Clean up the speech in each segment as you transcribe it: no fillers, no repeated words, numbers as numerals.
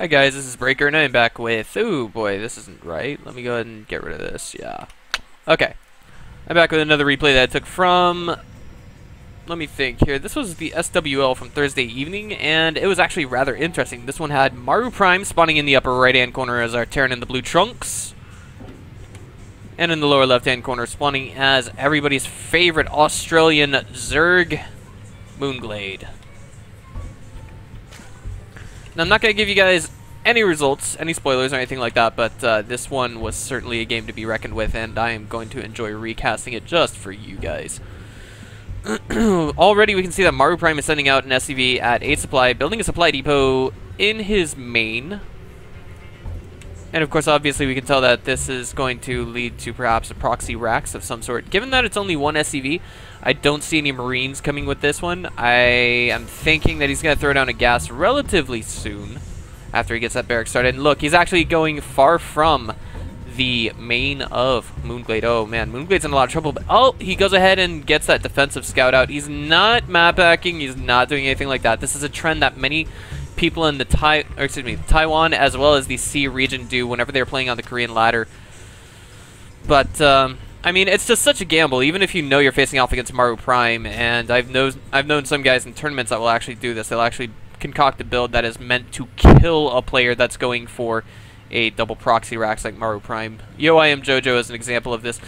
Hi guys, this is Breaker, and I'm back with... Ooh, boy, this isn't right. Let me go ahead and get rid of this, yeah. Okay. I'm back with another replay that I took from... Let me think here. This was the SWL from Thursday evening, and it was actually rather interesting. This one had MaruPrime spawning in the upper right-hand corner as our Terran in the blue trunks. And in the lower left-hand corner, spawning as everybody's favorite Australian Zerg, mOOnGLaDe. Now, I'm not going to give you guys any results, any spoilers or anything like that, but this one was certainly a game to be reckoned with, and I am going to enjoy recasting it just for you guys. Already we can see that MaruPrime is sending out an SCV at 8 supply, building a supply depot in his main. And of course, obviously, we can tell that this is going to lead to perhaps a proxy racks of some sort. Given that it's only one SCV, I don't see any Marines coming with this one. I am thinking that he's going to throw down a gas relatively soon after he gets that barrack started. And look, he's actually going far from the main of mOOnGLaDe. Oh man, mOOnGLaDe's in a lot of trouble. But oh, he goes ahead and gets that defensive scout out. He's not map hacking. He's not doing anything like that. This is a trend that many people in the Taiwan as well as the Sea region do whenever they're playing on the Korean ladder. But I mean, it's just such a gamble. Even if you know you're facing off against MaruPrime, and I've known some guys in tournaments that will actually do this. They'll actually concoct a build that is meant to kill a player that's going for a double proxy racks like MaruPrime. Yo, I am JoJo is an example of this.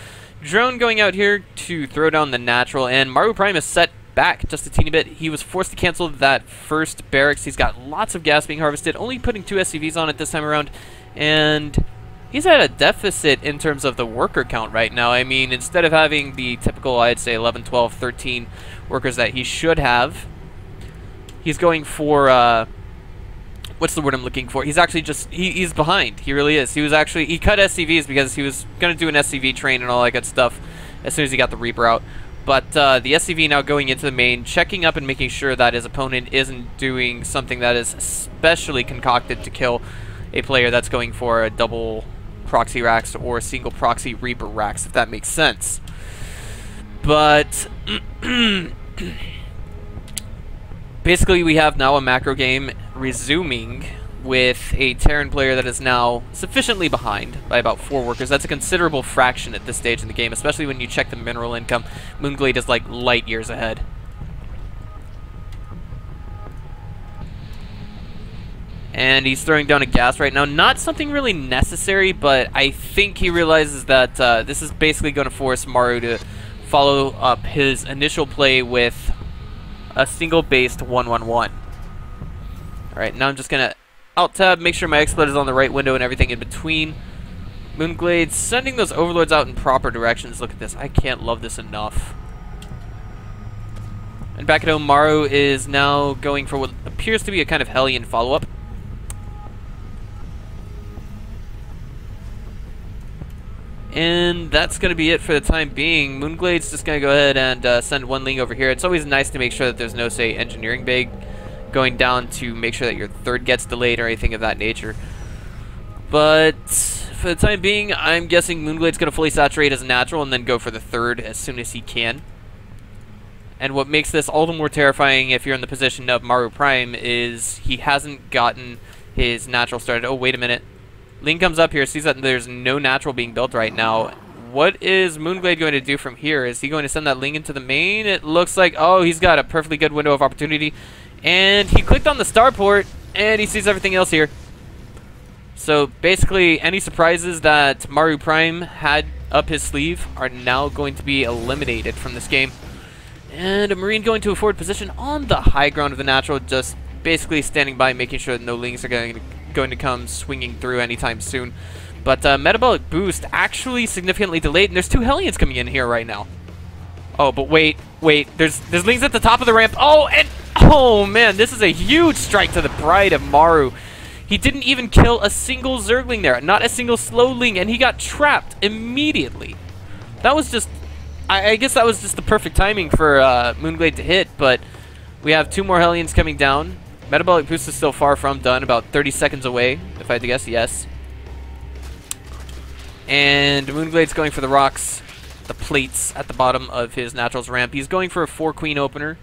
Drone going out here to throw down the natural, and MaruPrime is set back just a teeny bit. He was forced to cancel that first barracks. He's got lots of gas being harvested, only putting 2 SCVs on it this time around, and he's at a deficit in terms of the worker count right now. I mean, instead of having the typical, I'd say 11, 12, 13 workers that he should have, he's going for what's the word I'm looking for? He's actually just, he's behind. He really is. He cut SCVs because he was going to do an SCV train and all that good stuff as soon as he got the Reaper out. But the SCV now going into the main, checking up and making sure that his opponent isn't doing something that is specially concocted to kill a player that's going for a double proxy racks or a single proxy Reaper racks, if that makes sense. But basically we have now a macro game resuming with a Terran player that is now sufficiently behind by about 4 workers. That's a considerable fraction at this stage in the game, especially when you check the mineral income. mOOnGLaDe is like light years ahead. And he's throwing down a gas right now. Not something really necessary, but I think he realizes that this is basically going to force Maru to follow up his initial play with a single-based 1-1-1. Alright, now I'm just going to Alt-tab, make sure my X-Split is on the right window and everything in between. mOOnGLaDe sending those overlords out in proper directions. Look at this. I can't love this enough. And back at home, Maru is now going for what appears to be a kind of Hellion follow-up. And that's going to be it for the time being. mOOnGLaDe's just going to go ahead and send 1 Ling over here. It's always nice to make sure that there's no, say, engineering bag going down to make sure that your third gets delayed or anything of that nature. But for the time being, I'm guessing mOOnGLaDe's going to fully saturate as a natural and then go for the third as soon as he can. And what makes this all the more terrifying if you're in the position of MaruPrime is he hasn't gotten his natural started. Oh, wait a minute. Ling comes up here, sees that there's no natural being built right now. What is mOOnGLaDe going to do from here? Is he going to send that Ling into the main? It looks like, oh, he's got a perfectly good window of opportunity. And he clicked on the starport, and he sees everything else here. So basically, any surprises that MaruPrime had up his sleeve are now going to be eliminated from this game. And a Marine going to a forward position on the high ground of the natural, just basically standing by, making sure that no Lings are going to come swinging through anytime soon. But metabolic boost actually significantly delayed, and there's 2 Hellions coming in here right now. Oh, but wait, there's Lings at the top of the ramp. Oh, and oh man, this is a huge strike to the pride of Maru. He didn't even kill a single Zergling there, not a single slow Ling, and he got trapped immediately. That was just, I guess that was just the perfect timing for mOOnGLaDe to hit, but we have 2 more Hellions coming down. Metabolic boost is still far from done, about 30 seconds away, if I had to guess, yes. And mOOnGLaDe's going for the rocks, the plates at the bottom of his naturals ramp. He's going for a 4 queen opener.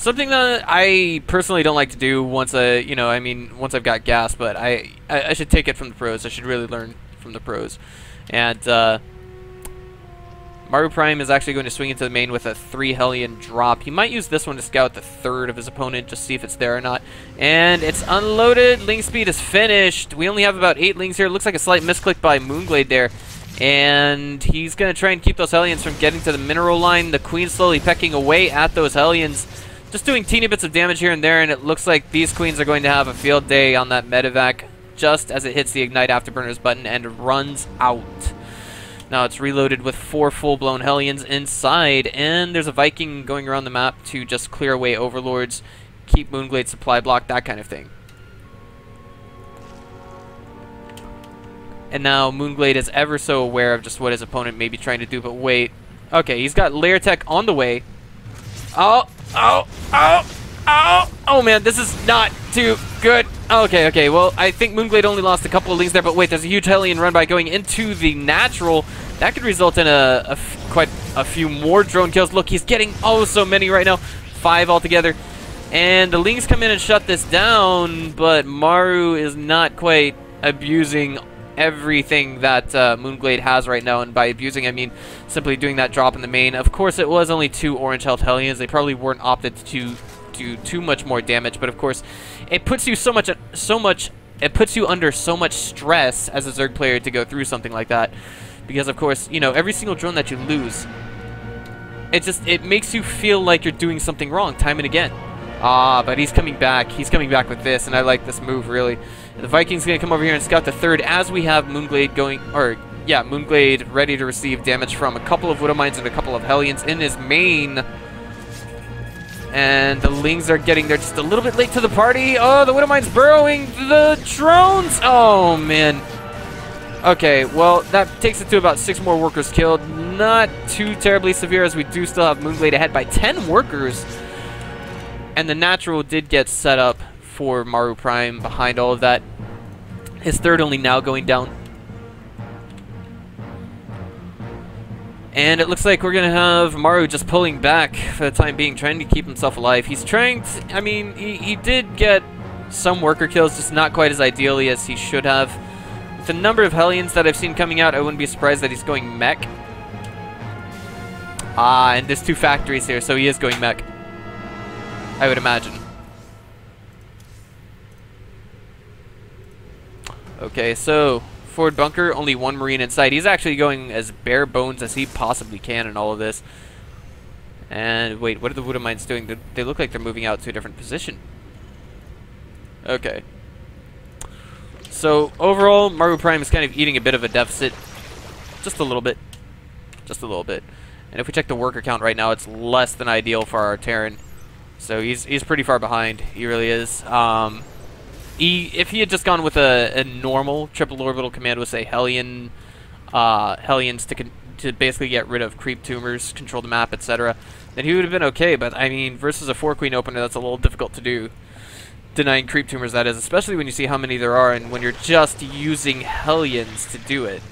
Something that I personally don't like to do once once I've got gas, but I should take it from the pros. I should really learn from the pros. And MaruPrime is actually going to swing into the main with a 3 Hellion drop. He might use this one to scout the third of his opponent, just see if it's there or not. And it's unloaded. Ling speed is finished. We only have about 8 Lings here. It looks like a slight misclick by mOOnGLaDe there. And he's going to try and keep those Hellions from getting to the mineral line. The Queen slowly pecking away at those Hellions. Just doing teeny bits of damage here and there, and it looks like these Queens are going to have a field day on that medevac just as it hits the Ignite Afterburners button and runs out. Now it's reloaded with 4 full-blown Hellions inside, and there's a Viking going around the map to just clear away Overlords, keep mOOnGLaDE supply block, that kind of thing. And now mOOnGLaDe is ever so aware of just what his opponent may be trying to do, but wait. Okay, he's got Lair Tech on the way. Oh man, this is not too good. Okay, well, I think mOOnGLaDe only lost a couple of Lings there, but wait, there's a huge Hellion run by going into the natural. That could result in quite a few more drone kills. Look, he's getting so many right now. 5 altogether. And the Lings come in and shut this down, but Maru is not quite abusing everything that mOOnGLaDe has right now, and by abusing I mean simply doing that drop in the main. Of course, it was only 2 orange health Hellions. They probably weren't opted to do too much more damage, but of course, it puts you it puts you under so much stress as a Zerg player to go through something like that, because of course, you know, every single drone that you lose, it makes you feel like you're doing something wrong time and again. But he's coming back. He's coming back with this, and I like this move, really. The Viking's going to come over here and scout the third as we have mOOnGLaDe mOOnGLaDe ready to receive damage from a couple of Widow Mines and a couple of Hellions in his main. And the Lings are getting there just a little bit late to the party. Oh, the Widow Mine's burrowing the drones. Oh, man. Okay, well, that takes it to about 6 more workers killed. Not too terribly severe, as we do still have mOOnGLaDe ahead by 10 workers. And the natural did get set up for MaruPrime behind all of that. His third only now going down. And it looks like we're going to have Maru just pulling back for the time being, trying to keep himself alive. He's trying to, I mean, he did get some worker kills, just not quite as ideally as he should have. With the number of Hellions that I've seen coming out, I wouldn't be surprised that he's going mech. And there's 2 factories here, so he is going mech, I would imagine. Okay, so forward bunker, only 1 Marine inside. He's actually going as bare bones as he possibly can in all of this. And wait, what are the Widow Mines doing? They look like they're moving out to a different position. Okay. So overall, MaruPrime is kind of eating a bit of a deficit. Just a little bit. Just a little bit. And if we check the worker count right now, it's less than ideal for our Terran. So he's pretty far behind. He really is. If he had just gone with a normal triple orbital command with, say, Hellions to basically get rid of creep tumors, control the map, etc., then he would have been okay. But I mean, versus a 4-queen opener, that's a little difficult to do. Denying creep tumors, that is, especially when you see how many there are and when you're just using Hellions to do it.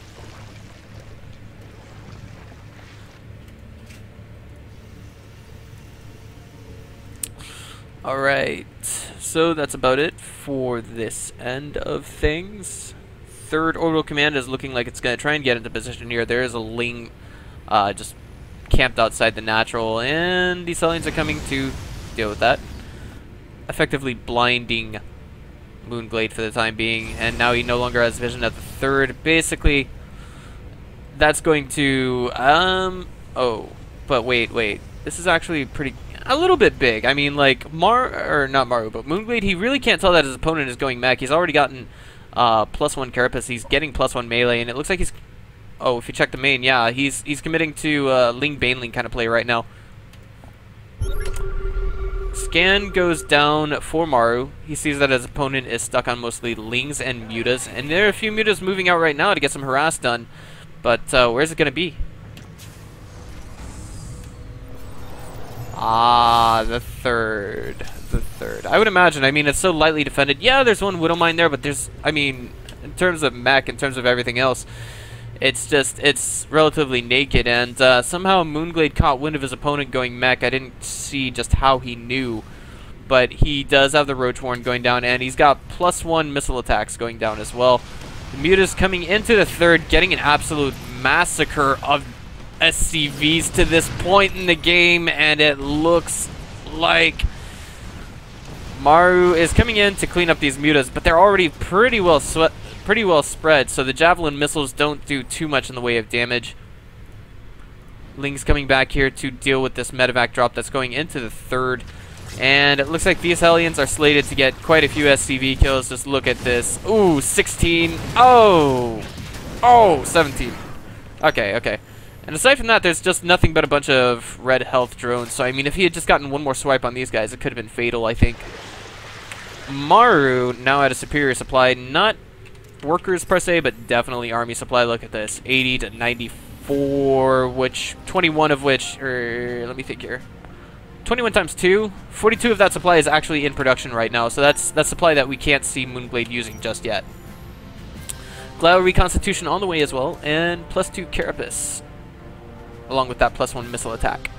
Alright, so that's about it for this end of things. Third orbital command is looking like it's going to try and get into position here. There is a Ling just camped outside the natural, and these Hellions are coming to deal with that. Effectively blinding mOOnGLaDe for the time being, and now he no longer has vision at the third. Basically, that's going to, oh, but wait. This is actually a little bit big. I mean, like, not Maru, but mOOnGLaDe, he really can't tell that his opponent is going mech. He's already gotten +1 carapace. He's getting +1 melee, and it looks like he's, if you check the main, yeah, he's committing to Ling Baneling kind of play right now. Scan goes down for Maru. He sees that his opponent is stuck on mostly Lings and Mutas, and there are a few Mutas moving out right now to get some harass done, but where's it going to be? The third. I would imagine. I mean, it's so lightly defended. Yeah, there's 1 Widow Mine there, but there's, I mean, in terms of mech, in terms of everything else, it's relatively naked, and somehow mOOnGLaDe caught wind of his opponent going mech. I didn't see just how he knew, but he does have the Roach Warren going down, and he's got +1 missile attacks going down as well. The Mutas coming into the third, getting an absolute massacre of SCVs to this point in the game, and it looks like Maru is coming in to clean up these Mutas, but they're already pretty well spread, so the Javelin missiles don't do too much in the way of damage. Ling's coming back here to deal with this medevac drop that's going into the third, and it looks like these Hellions are slated to get quite a few SCV kills. Just look at this. Ooh, 16. Oh, 17. Okay. And aside from that, there's just nothing but a bunch of red health drones. So, I mean, if he had just gotten one more swipe on these guys, it could have been fatal, I think. Maru now at a superior supply. Not workers per se, but definitely army supply. Look at this. 80 to 94, which 21 of which, let me think here. 21 times 2. 42 of that supply is actually in production right now. So that's supply that we can't see mOOnGLaDe using just yet. Glau Reconstitution on the way as well. And +2 Carapace, along with that +1 missile attack.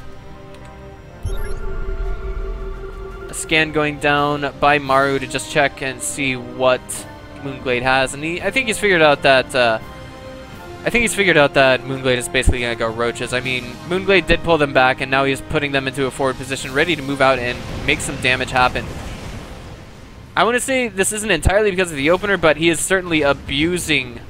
A scan going down by Maru to just check and see what mOOnGLaDe has, and I think he's figured out that mOOnGLaDe is basically gonna go roaches. I mean, mOOnGLaDe did pull them back, and now he's putting them into a forward position, ready to move out and make some damage happen. I want to say this isn't entirely because of the opener, but he is certainly abusing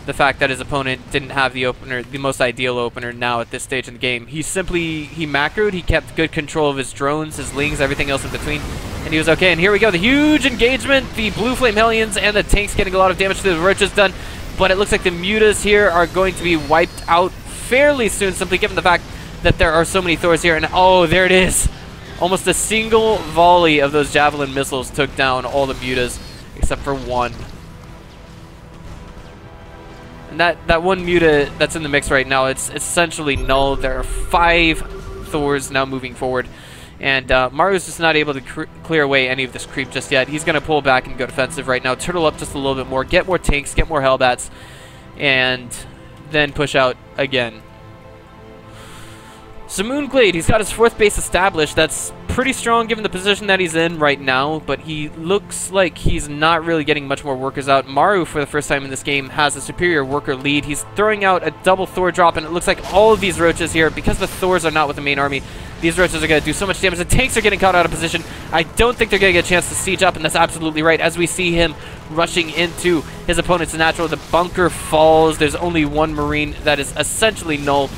the fact that his opponent didn't have the opener, the most ideal opener now at this stage in the game. He macroed, he kept good control of his drones, his Lings, everything else in between, and he was okay. And here we go, the huge engagement, the Blue Flame Hellions and the tanks getting a lot of damage to the Roaches done, but it looks like the Mutas here are going to be wiped out fairly soon, simply given the fact that there are so many Thors here, and oh, there it is! Almost a single volley of those Javelin missiles took down all the Mutas, except for one. And that one Muta that's in the mix right now, it's essentially null. There are 5 Thors now moving forward. And Maru's just not able to clear away any of this creep just yet. He's going to pull back and go defensive right now. Turtle up just a little bit more. Get more tanks, get more Hellbats. And then push out again. So mOOnGLaDe, he's got his 4th base established. That's pretty strong given the position that he's in right now, but he looks like he's not really getting much more workers out. Maru, for the first time in this game, has a superior worker lead. He's throwing out a double Thor drop, and it looks like all of these Roaches here, because the Thors are not with the main army, these Roaches are going to do so much damage. The tanks are getting caught out of position. I don't think they're going to get a chance to siege up, and that's absolutely right. As we see him rushing into his opponent's natural, the bunker falls. There's only one Marine that is essentially null.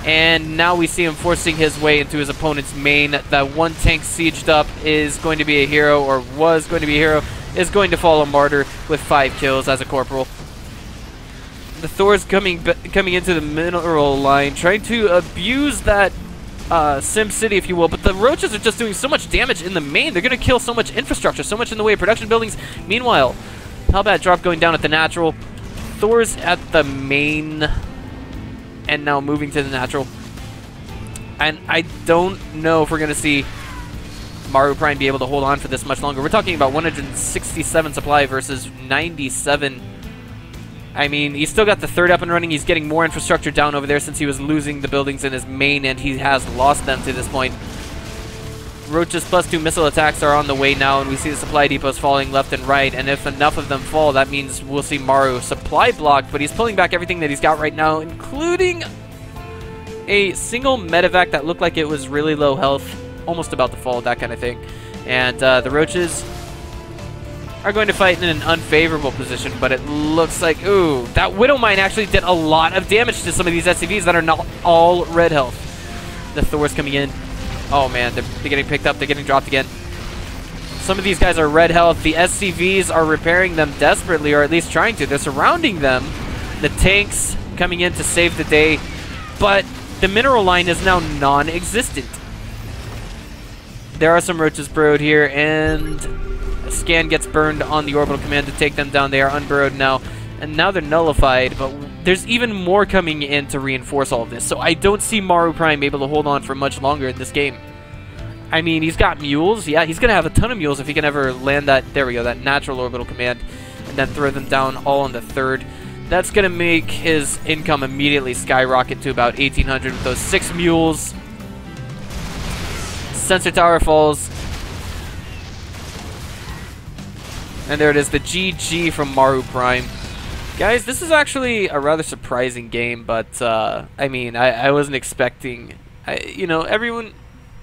And now we see him forcing his way into his opponent's main. That one tank sieged up is going to be a hero, or was going to be a hero, is going to fall a martyr with 5 kills as a corporal. The Thor's coming into the mineral line, trying to abuse that Sim City, if you will, but the Roaches are just doing so much damage in the main. They're going to kill so much infrastructure, so much in the way of production buildings. Meanwhile, Hellbat drop going down at the natural. Thor's at the main, and now moving to the natural. And I don't know if we're going to see MaruPrime be able to hold on for this much longer. We're talking about 167 supply versus 97. I mean, he's still got the 3rd up and running. He's getting more infrastructure down over there since he was losing the buildings in his main, and he has lost them to this point. Roaches +2 missile attacks are on the way now, and we see the supply depots falling left and right, and if enough of them fall, that means we'll see Maru supply blocked, but he's pulling back everything that he's got right now, including a single medevac that looked like it was really low health, almost about to fall, that kind of thing. And the Roaches are going to fight in an unfavorable position, but it looks like, ooh, that Widow Mine actually did a lot of damage to some of these SCVs that are not all red health. The Thor's coming in. Oh man, they're getting picked up, they're getting dropped again. Some of these guys are red health. The SCVs are repairing them desperately, or at least trying to. They're surrounding them. The tanks coming in to save the day, but the mineral line is now non-existent. There are some Roaches burrowed here, and a scan gets burned on the orbital command to take them down. They are unburrowed now, and now they're nullified, but there's even more coming in to reinforce all of this, so I don't see MaruPrime able to hold on for much longer in this game. I mean, he's got mules. Yeah, he's going to have a ton of mules if he can ever land that, there we go, that natural orbital command, and then throw them down all on the 3rd. That's going to make his income immediately skyrocket to about 1,800 with those 6 mules. Sensor tower falls. And there it is, the GG from MaruPrime. Guys, this is actually a rather surprising game, but, I mean, I wasn't expecting... you know, everyone...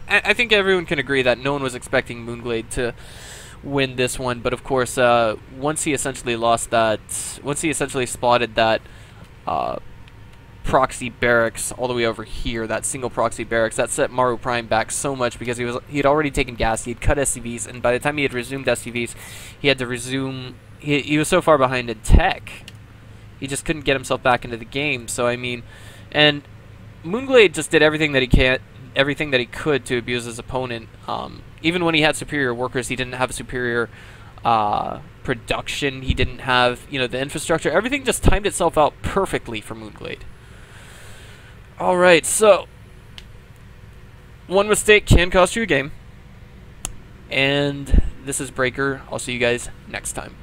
I think everyone can agree that no one was expecting mOOnGLaDe to win this one, but of course, once he essentially lost that... Once he essentially spotted that proxy barracks all the way over here, that single proxy barracks, that set MaruPrime back so much because he had already taken gas, he had cut SCVs, and by the time he had resumed SCVs, he had to resume... He was so far behind in tech, he just couldn't get himself back into the game. So I mean, and mOOnGLaDe just did everything that he could to abuse his opponent. Even when he had superior workers, he didn't have superior production. He didn't have, you know, the infrastructure. Everything just timed itself out perfectly for mOOnGLaDe. All right, so one mistake can cost you a game, and this is Breaker. I'll see you guys next time.